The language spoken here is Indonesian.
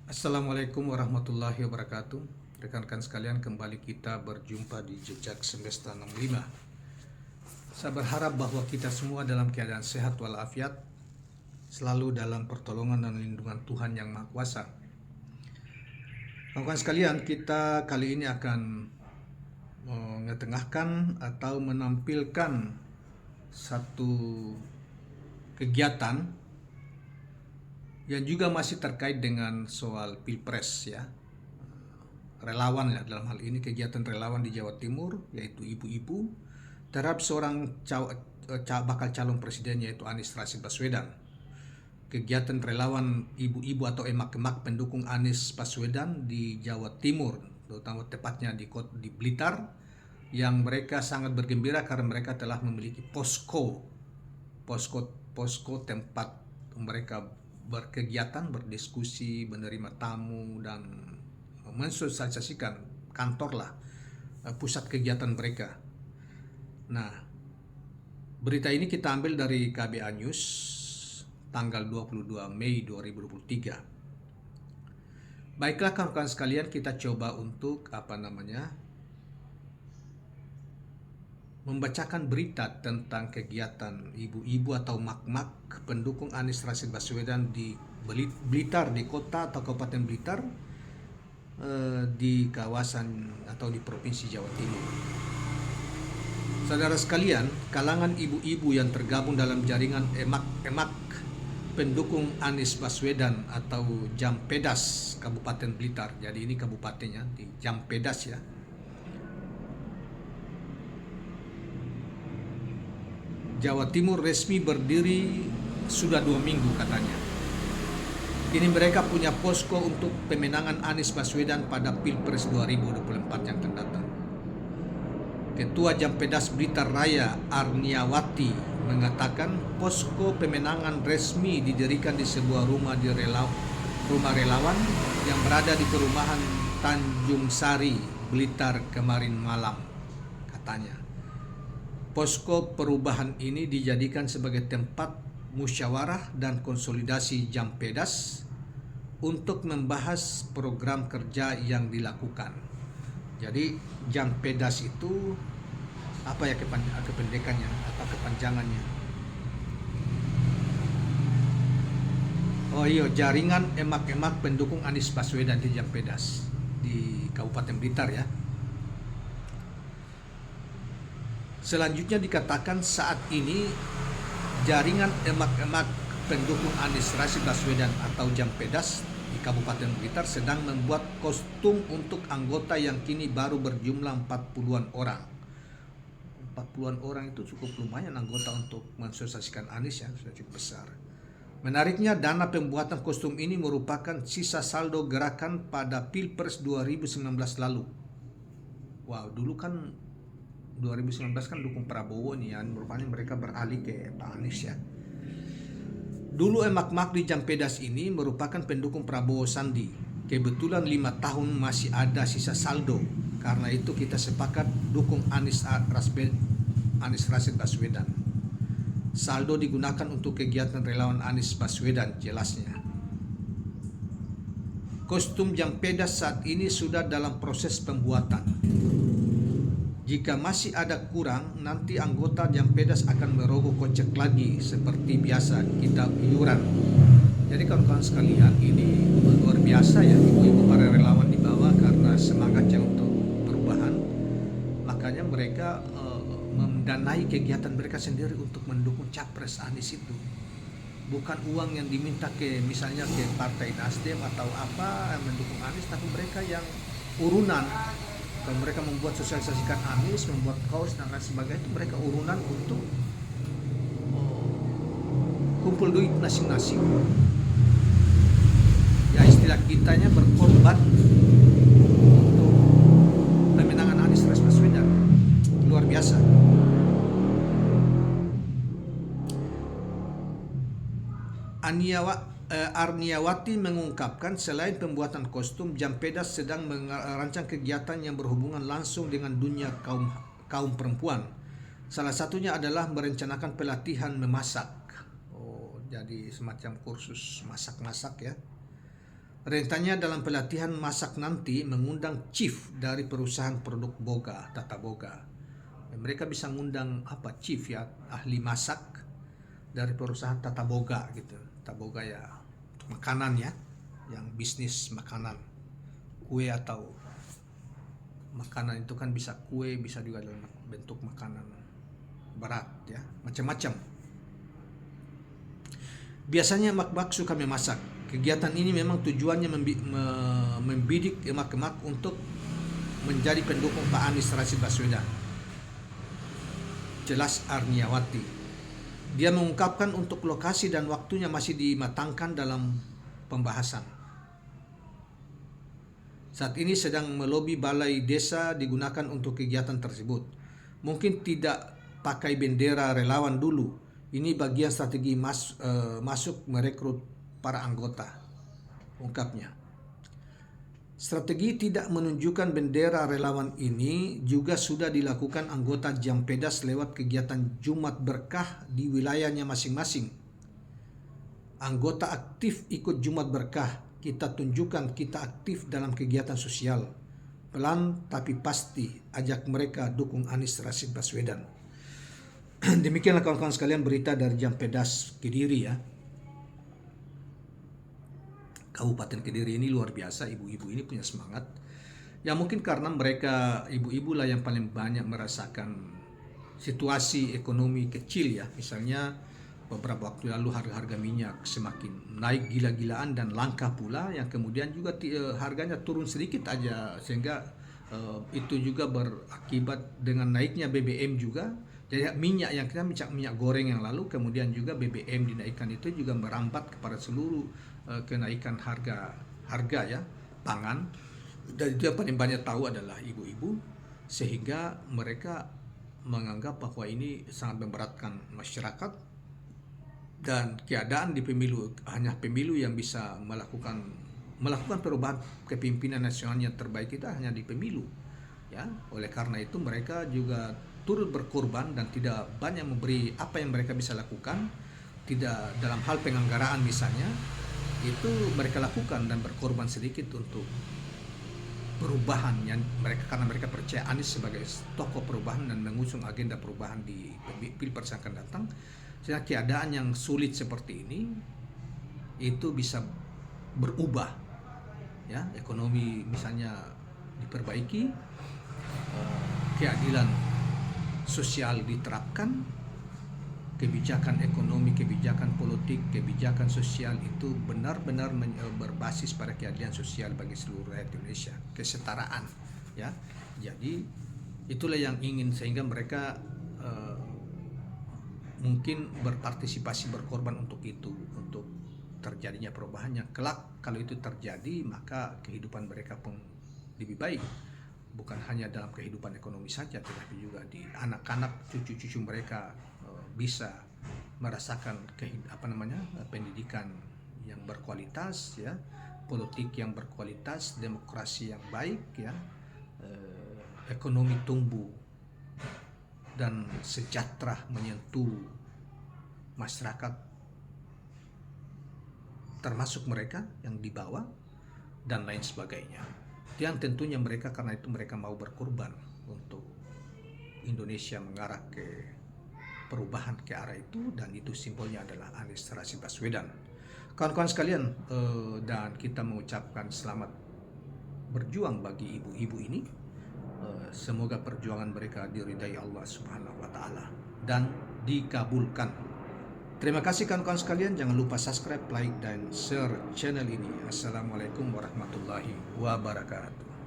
Assalamualaikum warahmatullahi wabarakatuh. Rekan-rekan sekalian, kembali kita berjumpa di Jejak Semesta 65. Saya berharap bahwa kita semua dalam keadaan sehat walafiat, selalu dalam pertolongan dan lindungan Tuhan Yang Maha Kuasa. Rekan-rekan sekalian, kita kali ini akan mengetengahkan atau menampilkan satu kegiatan yang juga masih terkait dengan soal Pilpres ya. Relawan ya, dalam hal ini kegiatan relawan di Jawa Timur, yaitu ibu-ibu terhadap seorang bakal calon presiden, yaitu Anies Rashid Baswedan. Kegiatan relawan ibu-ibu atau emak-emak pendukung Anies Baswedan di Jawa Timur, terutama tepatnya di Blitar, yang mereka sangat bergembira karena mereka telah memiliki posko tempat mereka berkegiatan, berdiskusi, menerima tamu, dan mensosialisasikan kantor lah, pusat kegiatan mereka. Nah, berita ini kita ambil dari KBA News tanggal 22 Mei 2023. Baiklah kawan-kawan sekalian, kita coba untuk membacakan berita tentang kegiatan ibu-ibu atau mak-mak pendukung Anies Rashid Baswedan di Blitar, di kota atau Kabupaten Blitar, di kawasan atau di Provinsi Jawa Timur. Saudara sekalian, kalangan ibu-ibu yang tergabung dalam jaringan emak-emak pendukung Anies Baswedan atau Jampedas Kabupaten Blitar. Jadi ini kabupatennya di Jampedas ya. Jawa Timur resmi berdiri sudah 2 minggu katanya. Kini mereka punya posko untuk pemenangan Anies Baswedan pada Pilpres 2024 yang akan datang. Ketua Jampedas Blitar Raya Arniawati mengatakan posko pemenangan resmi didirikan di sebuah rumah relawan yang berada di perumahan Tanjung Sari, Blitar kemarin malam, katanya. Posko perubahan ini dijadikan sebagai tempat musyawarah dan konsolidasi Jampedas untuk membahas program kerja yang dilakukan. Jadi Jampedas itu apa ya kependekannya atau kepanjangannya? Oh iya, jaringan emak-emak pendukung Anies Baswedan di Jampedas di Kabupaten Blitar ya. Selanjutnya dikatakan saat ini jaringan emak-emak pendukung Anies Rashid Baswedan atau Jampedas di Kabupaten Blitar sedang membuat kostum untuk anggota yang kini baru berjumlah 40-an orang. 40-an orang itu cukup lumayan anggota untuk mensosialisasikan Anies ya, sudah cukup besar. Menariknya, dana pembuatan kostum ini merupakan sisa saldo gerakan pada Pilpres 2019 lalu. Wow, dulu kan 2019 kan dukung Prabowo nih ya, rupanya mereka beralih ke Pak Anies ya. Dulu emak-emak di Jampedas ini merupakan pendukung Prabowo Sandi. Kebetulan 5 tahun masih ada sisa saldo. Karena itu kita sepakat dukung Anies Rashid Baswedan. Saldo digunakan untuk kegiatan relawan Anies Baswedan, jelasnya. Kostum Jampedas saat ini sudah dalam proses pembuatan. Jika masih ada kurang, nanti anggota Jampedas akan merogoh kocek lagi seperti biasa kita iuran. Jadi kawan-kawan sekalian, ini luar biasa ya, ibu-ibu para relawan di bawah karena semangatnya untuk perubahan. Makanya mereka mendanai kegiatan mereka sendiri untuk mendukung capres Anies itu. Bukan uang yang diminta misalnya ke Partai Nasdem atau apa yang mendukung Anies, tapi mereka yang urunan. Kalau mereka membuat sosialisasikan Anies, membuat kaos dan lain sebagainya, itu mereka urunan untuk kumpul duit masing-masing. Ya istilah kitanya berkorban untuk pemenangan Anies Rashid Baswedan. Luar biasa. Arniawati mengungkapkan selain pembuatan kostum, Jampedas sedang merancang kegiatan yang berhubungan langsung dengan dunia kaum perempuan. Salah satunya adalah merencanakan pelatihan memasak. Jadi semacam kursus masak-masak ya. Rencananya dalam pelatihan masak nanti mengundang chief dari perusahaan produk boga, Tata Boga. Mereka bisa ngundang chief ya, ahli masak dari perusahaan Tata Boga gitu. Tata Boga ya makanan ya, yang bisnis makanan, kue atau makanan itu kan bisa kue, bisa juga dalam bentuk makanan berat ya, macam-macam. Biasanya emak-emak suka memasak. Kegiatan ini memang tujuannya membidik emak-emak untuk menjadi pendukung Pak Anies Rashid Baswedan. Jelas Arniawati. Dia mengungkapkan untuk lokasi dan waktunya masih dimatangkan dalam pembahasan. Saat ini sedang melobi balai desa digunakan untuk kegiatan tersebut. Mungkin tidak pakai bendera relawan dulu. Ini bagian strategi masuk merekrut para anggota, ungkapnya. Strategi tidak menunjukkan bendera relawan ini juga sudah dilakukan anggota Jampedas lewat kegiatan Jumat Berkah di wilayahnya masing-masing. Anggota aktif ikut Jumat Berkah, kita tunjukkan kita aktif dalam kegiatan sosial. Pelan tapi pasti ajak mereka dukung Anies Rashid Baswedan. Demikianlah kawan-kawan sekalian berita dari Jampedas Kediri ya. Kabupaten Kediri ini luar biasa, ibu-ibu ini punya semangat. Ya mungkin karena mereka ibu-ibu lah yang paling banyak merasakan situasi ekonomi kecil ya. Misalnya beberapa waktu lalu harga minyak semakin naik gila-gilaan dan langka pula, yang kemudian juga harganya turun sedikit aja, sehingga itu juga berakibat dengan naiknya BBM juga. Jadi minyak yang kita minyak goreng yang lalu, kemudian juga BBM dinaikkan, itu juga merambat kepada seluruh kenaikan harga ya pangan. Dan itu yang paling banyak tahu adalah ibu-ibu, sehingga mereka menganggap bahwa ini sangat memberatkan masyarakat, dan keadaan di pemilu hanya pemilu yang bisa melakukan perubahan kepemimpinan nasional yang terbaik kita hanya di pemilu ya. Oleh karena itu mereka juga turut berkorban dan tidak banyak memberi apa yang mereka bisa lakukan. Tidak dalam hal penganggaraan misalnya, itu mereka lakukan dan berkorban sedikit untuk perubahan yang karena mereka percaya Anies sebagai tokoh perubahan dan mengusung agenda perubahan di Pilpres yang akan datang. Sehingga keadaan yang sulit seperti ini itu bisa berubah ya, ekonomi misalnya diperbaiki, keadilan sosial diterapkan, kebijakan ekonomi, kebijakan politik, kebijakan sosial itu benar-benar berbasis pada keadilan sosial bagi seluruh rakyat Indonesia, kesetaraan ya. Jadi itulah yang ingin, sehingga mereka mungkin berpartisipasi, berkorban untuk itu, untuk terjadinya perubahan yang kelak kalau itu terjadi maka kehidupan mereka pun lebih baik, bukan hanya dalam kehidupan ekonomi saja, tetapi juga di anak-anak, cucu-cucu mereka bisa merasakan pendidikan yang berkualitas ya, politik yang berkualitas, demokrasi yang baik ya, ekonomi tumbuh dan sejahtera menyentuh masyarakat termasuk mereka yang di bawah dan lain sebagainya. Yang tentunya mereka, karena itu mereka mau berkorban untuk Indonesia mengarah ke perubahan ke arah itu, dan itu simbolnya adalah Anies Rashid Baswedan. Kawan-kawan sekalian, dan kita mengucapkan selamat berjuang bagi ibu-ibu ini. Semoga perjuangan mereka diridai Allah Subhanahu wa taala dan dikabulkan. Terima kasih kawan-kawan sekalian, jangan lupa subscribe, like dan share channel ini. Assalamualaikum warahmatullahi wabarakatuh.